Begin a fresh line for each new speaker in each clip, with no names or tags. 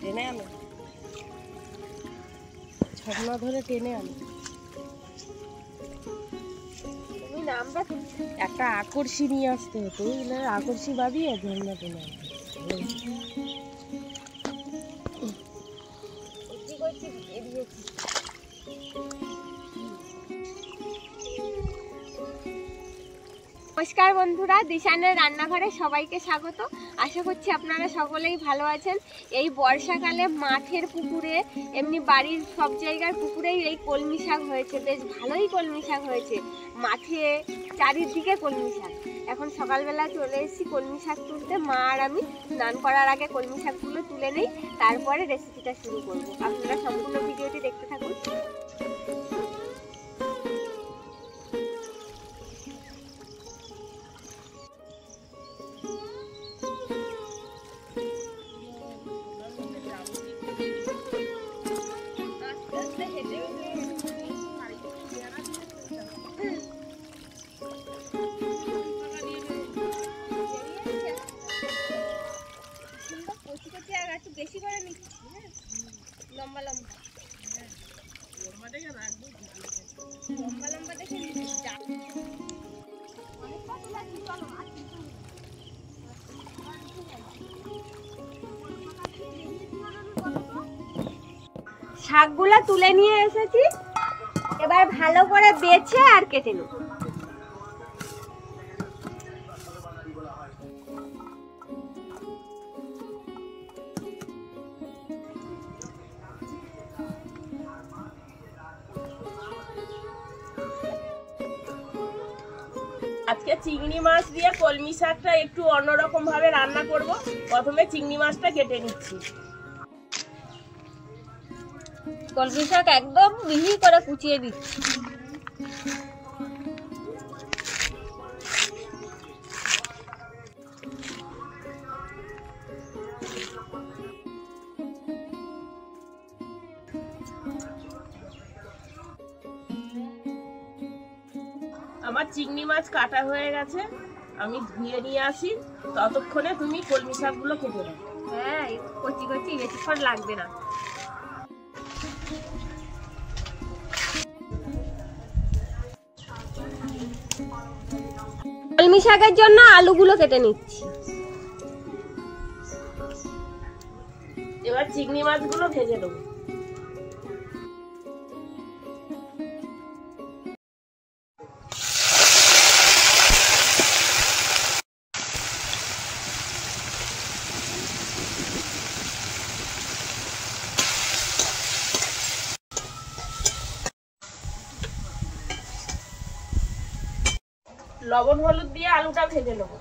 টেনে আনো, ছড়না ধরে টেনে আনো। একটা আকর্ষি নিয়ে আসতে হতো, আকর্ষি বাবিয়ে ঝর্ণা টেনে আনতে।
নমস্কার বন্ধুরা, দিশানের রান্নাঘরে সবাইকে স্বাগত। আশা করছি আপনারা সকলেই ভালো আছেন। এই বর্ষাকালে মাঠের পুকুরে, এমনি বাড়ির সব জায়গার পুকুরেই এই কলমি শাক হয়েছে। বেশ ভালোই কলমি শাক হয়েছে, মাঠে চারিদিকে কলমি শাক। এখন সকালবেলা চলে এসেছি কলমি শাক তুলতে। মা আর আমি স্নান করার আগে কলমি শাকগুলো তুলে নেই, তারপরে রেসিপিটা শুরু করব। আপনারা সম্পূর্ণ ভিডিওটি দেখতে থাকুন। বেশি করে নিচ্ছি, লম্বা লম্বা লম্বা লম্বা দেখে শাকগুলা তুলে নিয়ে এসেছি। এবার ভালো করে বেছে আর কেটে নেব।
আজকে চিংড়ি মাছ দিয়ে কলমি শাকটা একটু অন্যরকম ভাবে রান্না করব। প্রথমে চিংড়ি মাছটা কেটে নিচ্ছি।
কলমি শাক একদম মিহি করে কুচিয়ে দিচ্ছি।
আমার চিংড়ি মাছ কাটা হয়ে গেছে, আমি ধুয়ে নিয়ে আসি। ততক্ষণে তুমি কলমি শাকগুলো কেটে দাও।
হ্যাঁ, কচি কচি, বেশিক্ষণ লাগবে না। কলমি শাকের জন্য আলুগুলো কেটে নিচ্ছি।
এবার চিংড়ি মাছগুলো ভেজে দেবো। লবণ হলুদ দিয়ে আলুটা ভেজে নেবো।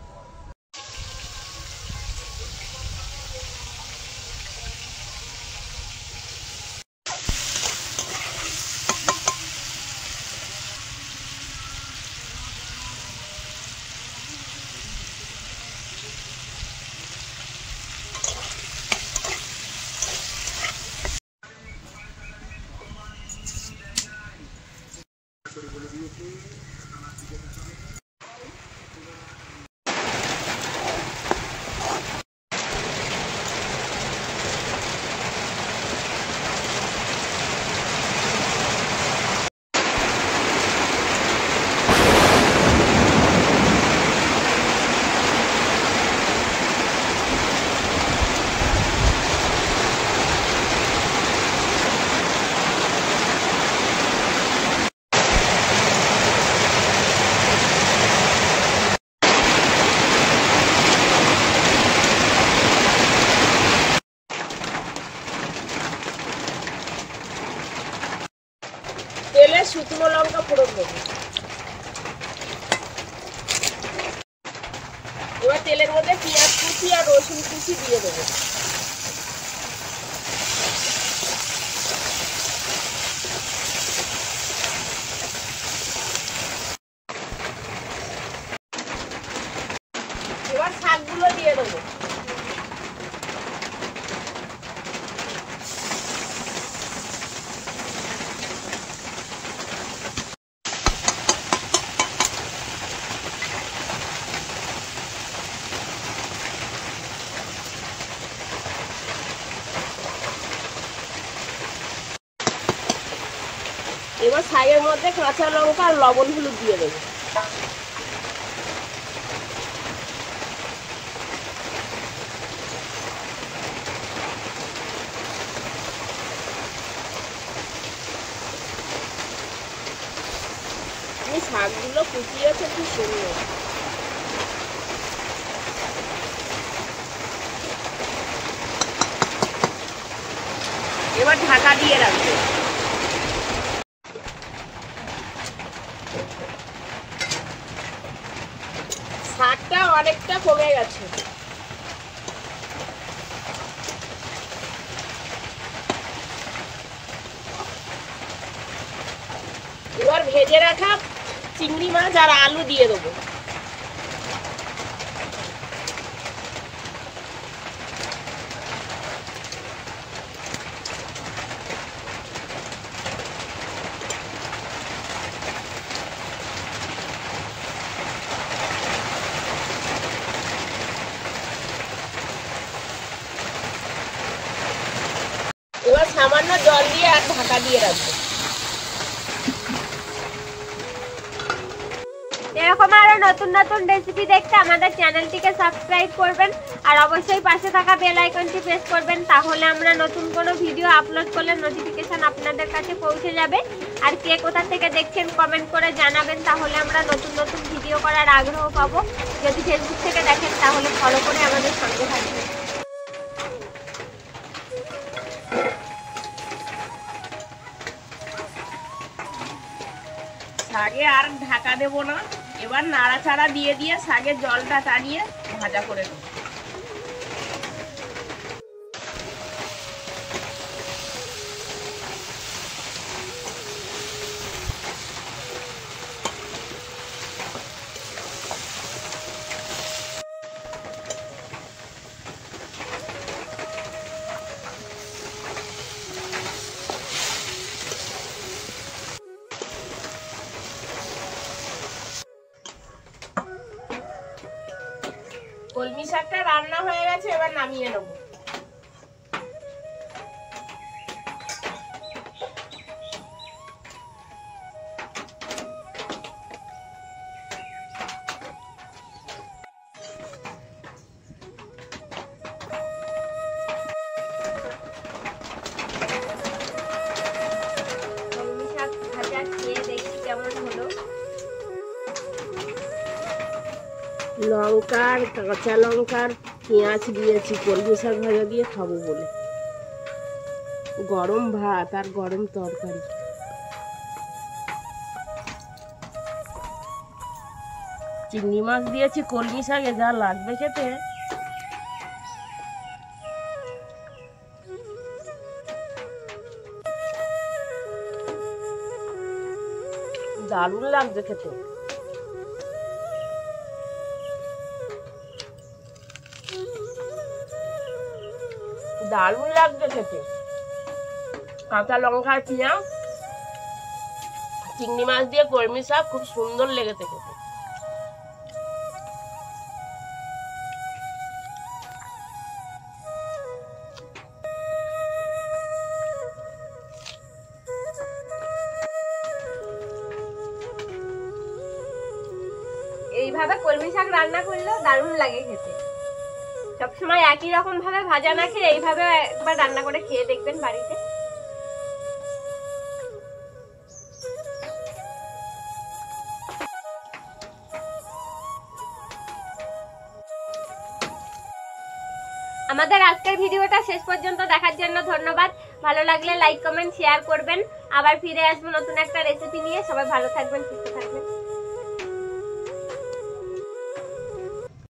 শুকনো লঙ্কা ফোড়ন দেবো। এবার তেলের মধ্যে পেঁয়াজ কুচি আর রসুন কুচি দিয়ে দেবো। এবার শাকগুলো দিয়ে দেবো। এবার শাকের মধ্যে কাঁচা লঙ্কা আর লবণ হলুদ দিয়ে দেবো। শাকগুলো কুচিয়েছে খুব সুন্দর। এবার ঢাকা দিয়ে রাখবো। শাকটা অনেকটা কমে গেছে। এবার ভেজে রাখা চিংড়ি মাছ আর আলু দিয়ে দেবো। এবার সামান্য জল দিয়ে আর ঢাকা দিয়ে রাখবো।
এরকম আরো নতুন নতুন রেসিপি দেখতে আমাদের চ্যানেলটিকে সাবস্ক্রাইব করবেন আর অবশ্যই পাশে থাকা বেল আইকনটি প্রেস করবেন, তাহলে আমরা নতুন কোনো ভিডিও আপলোড করলে নোটিফিকেশন আপনাদের কাছে পৌঁছে যাবে। আর কে কোথা থেকে দেখছেন কমেন্ট করে জানাবেন, তাহলে আমরা নতুন নতুন ভিডিও করার আগ্রহ পাবো। যদি ফেসবুক থেকে দেখেন তাহলে ফলো করে আমাদের সঙ্গে থাকবেন।
শাকে আর ঢাকা দেবো না। এবার নাড়াচাড়া দিয়ে দিয়ে শাকের জলটা টানিয়ে ভাজা করে নেব। কলমি শাকটা রান্না হয়ে গেছে, এবার নামিয়ে নেব।
কলমি শাক ভাজা খেয়ে দেখি কেমন হলো।
লঙ্কার কাঁচা লঙ্কার পেঁয়াজ দিয়েছি কলমি শাক ভাজা দিয়ে খাবো বলে। গরম ভাত আর গরম তরকারি। চিংড়ি মাছ দিয়েছি কলমি শাকে, যা লাগবে খেতে। দারুণ লাগছে খেতে। দারুণ লাগছে খেতে। কাঁচা লঙ্কা পেঁয়াজ চিংড়ি মাছ দিয়ে কলমি শাক খুব সুন্দর লেগেছে খেতে।
এইভাবে কলমি শাক রান্না করলেও দারুণ লাগে খেতে। সবসময় একই রকম ভাবে ভাজা না খেয়ে এইভাবে একবার রান্না করে খেয়ে দেখবেন বাড়িতে। আমাদের আজকের ভিডিওটা শেষ পর্যন্ত দেখার জন্য ধন্যবাদ। ভালো লাগলে লাইক কমেন্ট শেয়ার করবেন। আবার ফিরে আসবো নতুন একটা রেসিপি নিয়ে। সবাই ভালো থাকবেন।